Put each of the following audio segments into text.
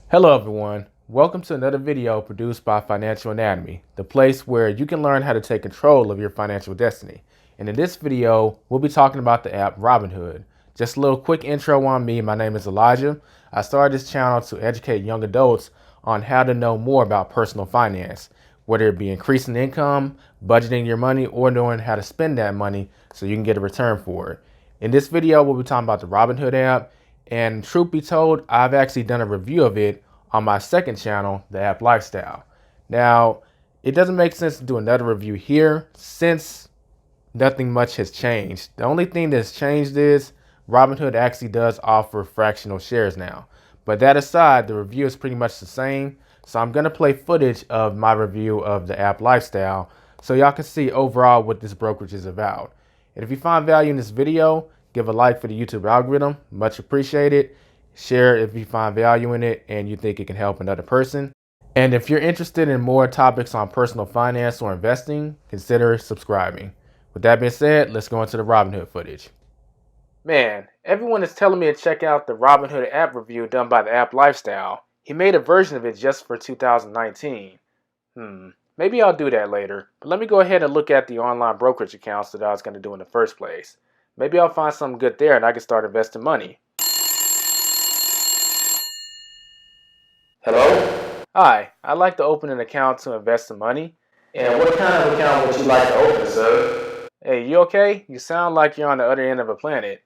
Hello everyone, welcome to another video produced by Financial Anatomy, the place where you can learn how to take control of your financial destiny. And in this video, we'll be talking about the app Robinhood. Just a little quick intro on me. My name is Elijah. I started this channel to educate young adults on how to know more about personal finance, whether it be increasing income, budgeting your money, or knowing how to spend that money so you can get a return for it. In this video, we'll be talking about the Robinhood app. And truth be told, I've actually done a review of it on my second channel, The App Lifestyle. Now, it doesn't make sense to do another review here since nothing much has changed. The only thing that's changed is Robinhood actually does offer fractional shares now. But that aside, the review is pretty much the same. So I'm going to play footage of my review of The App Lifestyle so y'all can see overall what this brokerage is about. And if you find value in this video, give a like for the YouTube algorithm, much appreciated. Share it if you find value in it and you think it can help another person. And if you're interested in more topics on personal finance or investing, consider subscribing. With that being said, let's go into the Robinhood footage. Man, everyone is telling me to check out the Robinhood app review done by the App Lifestyle. He made a version of it just for 2019. Maybe I'll do that later. But let me go ahead and look at the online brokerage accounts that I was going to do in the first place. Maybe I'll find something good there and I can start investing money. Hello? Hi, I'd like to open an account to invest some money. And what kind of account would you like to open, sir? Hey, you okay? You sound like you're on the other end of a planet.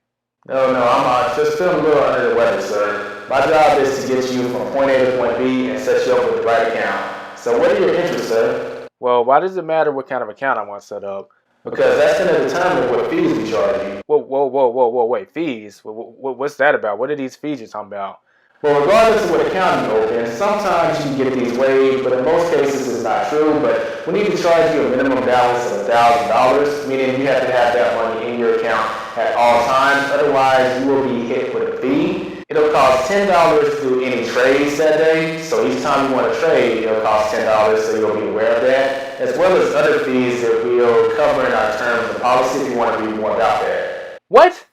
No, I'm just feeling a little under the weather, sir. My job is to get you from point A to point B and set you up with the right account. So what are your interests, sir? Well, why does it matter what kind of account I want set up? Because that's going to determine what fees we charge you. Whoa, wait, fees? What's that about? What are these fees you're talking about? Well, regardless of what account you open, sometimes you can get these waived, but in most cases it's not true. But we need to charge you a minimum balance of $1,000, meaning you have to have that money in your account at all times. Otherwise, you will be hit with a fee. It'll cost $10 to do any trades that day. So each time you want to trade, it'll cost $10, so you'll be aware of that, as well as other fees that we'll cover in our terms of policy if you want to read more about that. What?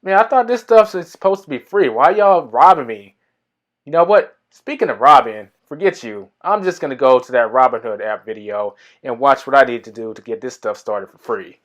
Man, I thought this stuff is supposed to be free. Why y'all robbing me? You know what? Speaking of robbing, forget you. I'm just going to go to that Robinhood app video and watch what I need to do to get this stuff started for free.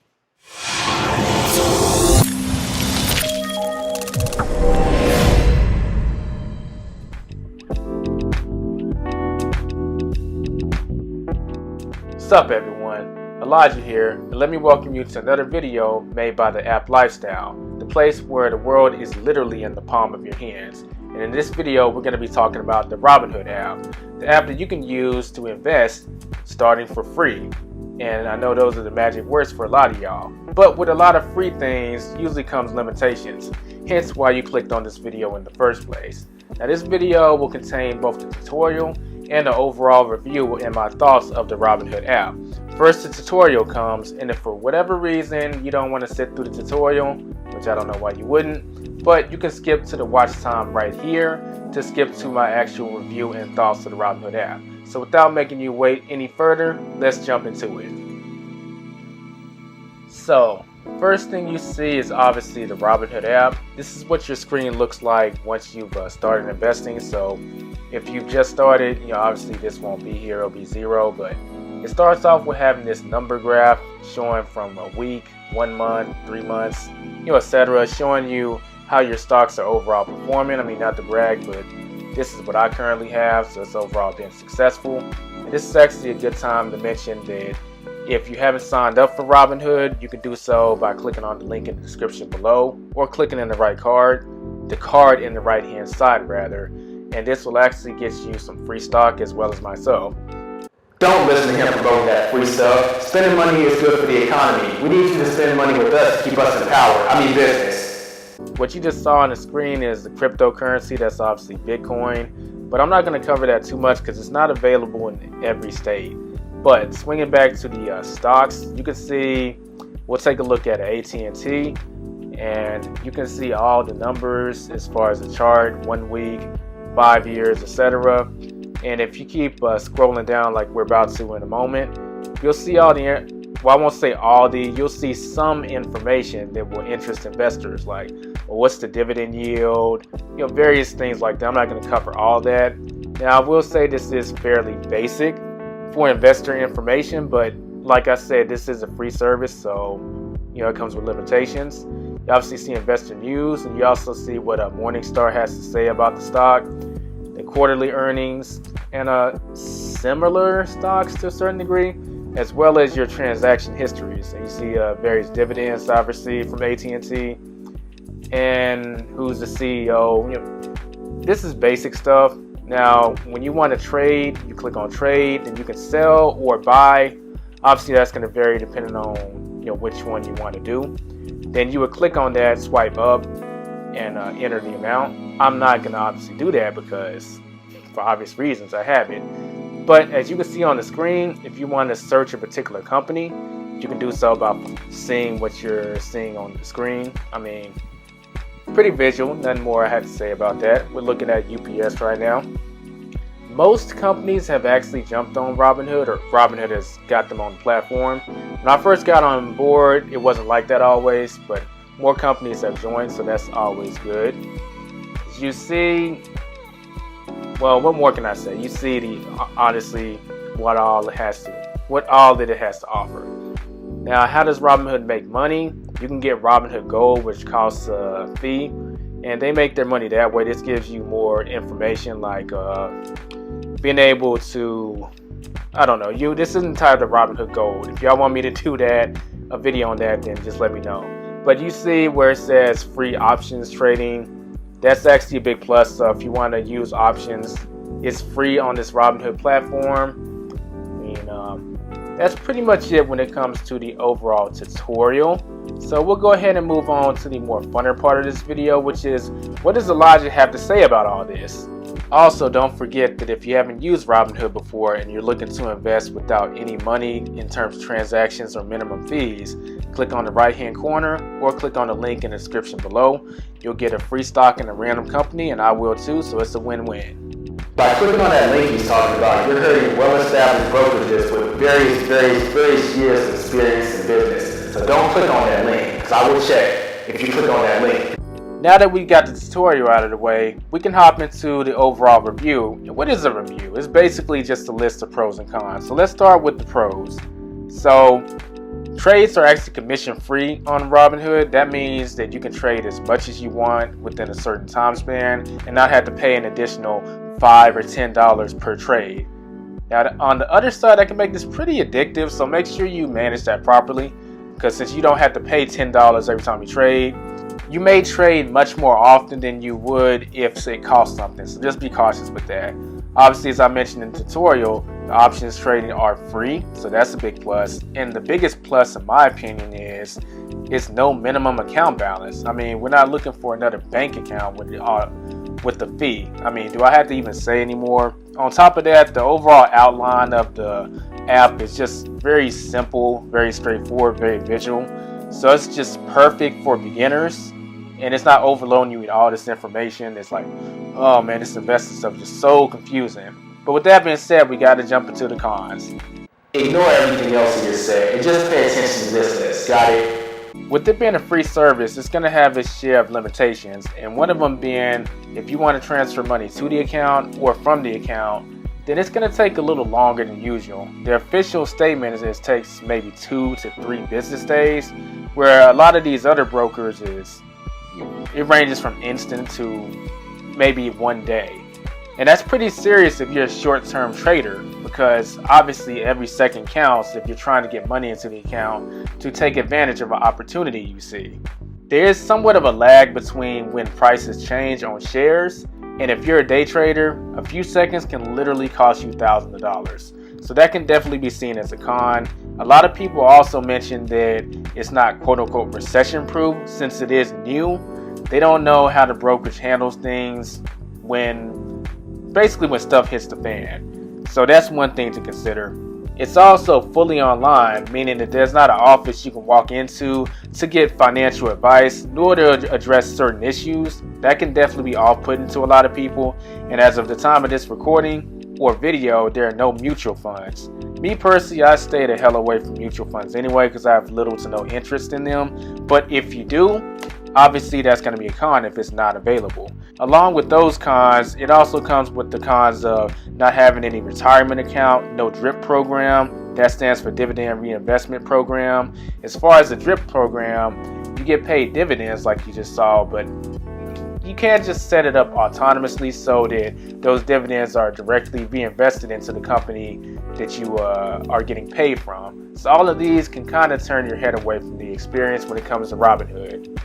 What's up, everyone? Elijah here, and let me welcome you to another video made by the App Lifestyle, the place where the world is literally in the palm of your hands. And in this video, we're going to be talking about the Robinhood app, the app that you can use to invest starting for free. And I know those are the magic words for a lot of y'all. But with a lot of free things usually comes limitations, hence why you clicked on this video in the first place. Now this video will contain both the tutorial and an overall review and my thoughts of the Robinhood app. First the tutorial comes, and if for whatever reason you don't want to sit through the tutorial, which I don't know why you wouldn't, but you can skip to the watch time right here to skip to my actual review and thoughts of the Robinhood app. So without making you wait any further, let's jump into it. So, first thing you see is obviously the Robinhood app. This is what your screen looks like once you've started investing. So if you've just started, obviously this won't be here, it'll be 0, but it starts off with having this number graph showing from a week, 1 month, 3 months, etc., showing you how your stocks are overall performing. I mean, not to brag, but this is what I currently have, so it's overall been successful. And this is actually a good time to mention that if you haven't signed up for Robinhood, you can do so by clicking on the link in the description below, or clicking in the card in the right hand side rather, and this will actually get you some free stock as well as myself. Don't listen to him promoting that free stuff. Spending money is good for the economy. We need you to spend money with us to keep us in power. Business. What you just saw on the screen is the cryptocurrency. That's obviously Bitcoin, but I'm not going to cover that too much because it's not available in every state. But swinging back to the stocks, you can see, we'll take a look at AT&T, and you can see all the numbers as far as the chart, 1 week, 5 years, etc. And if you keep scrolling down like we're about to in a moment, you'll see all the well, I won't say all you'll see some information that will interest investors, like, well, what's the dividend yield, various things like that. I'm not going to cover all that. Now, I will say this is fairly basic for investor information, but like I said, this is a free service, so it comes with limitations. You obviously see investor news, and you also see what Morningstar has to say about the stock, the quarterly earnings, and similar stocks to a certain degree, as well as your transaction histories. And you see various dividends I've received from AT&T, and who's the CEO. This is basic stuff. Now, when you want to trade, you click on trade, and you can sell or buy. Obviously, that's going to vary depending on which one you want to do. Then you would click on that, swipe up, and enter the amount. I'm not going to obviously do that because, for obvious reasons, I have it. But as you can see on the screen, if you want to search a particular company, you can do so by seeing what you're seeing on the screen. I mean, pretty visual, nothing more I have to say about that. We're looking at UPS right now. Most companies have actually jumped on Robinhood, or Robinhood has got them on the platform. When I first got on board, it wasn't like that always, but more companies have joined, so that's always good. As you see, well, what more can I say? You see honestly what all that it has to offer. Now, how does Robinhood make money? You can get Robinhood Gold, which costs a fee, and they make their money that way. This gives you more information, like being able to, I don't know, this isn't titled to Robinhood Gold. If y'all want me to do a video on that, then just let me know. But you see where it says free options trading. That's actually a big plus. So if you want to use options, it's free on this Robinhood platform. I mean, that's pretty much it when it comes to the overall tutorial. So we'll go ahead and move on to the more funner part of this video, which is, what does Elijah have to say about all this? Also, don't forget that if you haven't used Robinhood before and you're looking to invest without any money in terms of transactions or minimum fees, click on the right hand corner or click on the link in the description below. You'll get a free stock in a random company, and I will too, so it's a win-win. By clicking on that link he's talking about, you're hurting well-established brokerages with various years of experience in business. So don't click on that link, because I will check if you click on that link. Now that we got the tutorial out of the way, we can hop into the overall review. And what is a review? It's basically just a list of pros and cons. So let's start with the pros. So trades are actually commission free on Robinhood. That means that you can trade as much as you want within a certain time span and not have to pay an additional $5 or $10 per trade. Now on the other side, that can make this pretty addictive, so make sure you manage that properly, because since you don't have to pay $10 every time you trade, you may trade much more often than you would if it costs something, so just be cautious with that. Obviously, as I mentioned in the tutorial, the options trading are free, so that's a big plus. And the biggest plus, in my opinion, is it's no minimum account balance. I mean, we're not looking for another bank account with the fee. I mean, do I have to even say any more? On top of that, the overall outline of the app is just very simple, very straightforward, very visual. So it's just perfect for beginners. And it's not overloading you with all this information. It's like, oh man, this investing stuff is just so confusing. But with that being said, we got to jump into the cons. Ignore everything else you just said and just pay attention to this list. Got it? With it being a free service, it's going to have its share of limitations. And one of them being, if you want to transfer money to the account or from the account, then it's going to take a little longer than usual. The official statement is it takes maybe 2 to 3 business days, where a lot of these other brokers it ranges from instant to maybe 1 day. And that's pretty serious if you're a short-term trader, because obviously every second counts if you're trying to get money into the account to take advantage of an opportunity you see. There is somewhat of a lag between when prices change on shares, and if you're a day trader, a few seconds can literally cost you thousands of dollars. So that can definitely be seen as a con. A lot of people also mention that it's not quote-unquote recession-proof since it is new. They don't know how the brokerage handles things when stuff hits the fan. So that's one thing to consider. It's also fully online, meaning that there's not an office you can walk into to get financial advice, nor to address certain issues. That can definitely be off-putting to a lot of people. And as of the time of this recording, or video, there are no mutual funds. Me personally, I stay the hell away from mutual funds anyway because I have little to no interest in them. But if you do, obviously that's going to be a con if it's not available. Along with those cons, it also comes with the cons of not having any retirement account, no DRIP program. That stands for Dividend Reinvestment Program. As far as the DRIP program, you get paid dividends like you just saw, but you can't just set it up autonomously so that those dividends are directly reinvested into the company that you are getting paid from. So all of these can kind of turn your head away from the experience when it comes to Robinhood.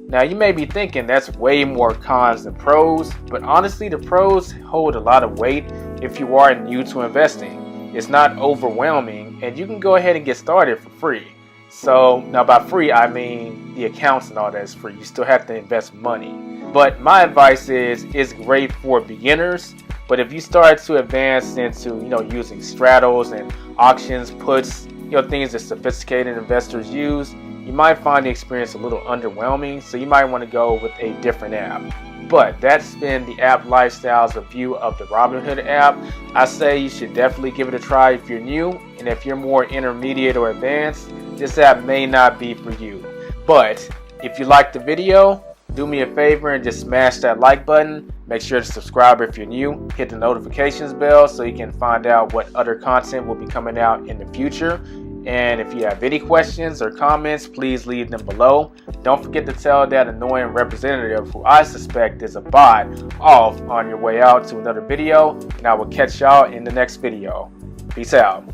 Now you may be thinking that's way more cons than pros, but honestly the pros hold a lot of weight if you are new to investing. It's not overwhelming and you can go ahead and get started for free. So now by free I mean the accounts and all that is free. You still have to invest money. But my advice is it's great for beginners, but if you start to advance into using straddles and auctions, puts, things that sophisticated investors use, you might find the experience a little underwhelming, so you might want to go with a different app. But that's been the app lifestyles review of the Robinhood app. I say you should definitely give it a try if you're new, and if you're more intermediate or advanced, this app may not be for you. But if you liked the video, do me a favor and just smash that like button. Make sure to subscribe if you're new. Hit the notifications bell so you can find out what other content will be coming out in the future. And if you have any questions or comments, please leave them below. Don't forget to tell that annoying representative, who I suspect is a bot, off on your way out to another video. And I will catch y'all in the next video. Peace out.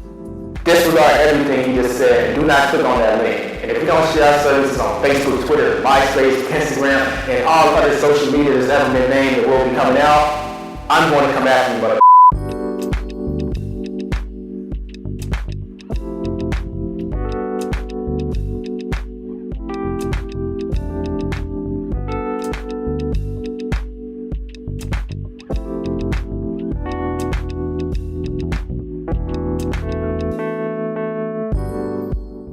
Disregard everything he just said. Do not click on that link. And if you don't share our services on Facebook, Twitter, MySpace, Instagram, and all other social media that's ever been named that will be coming out, I'm going to come after you, brother.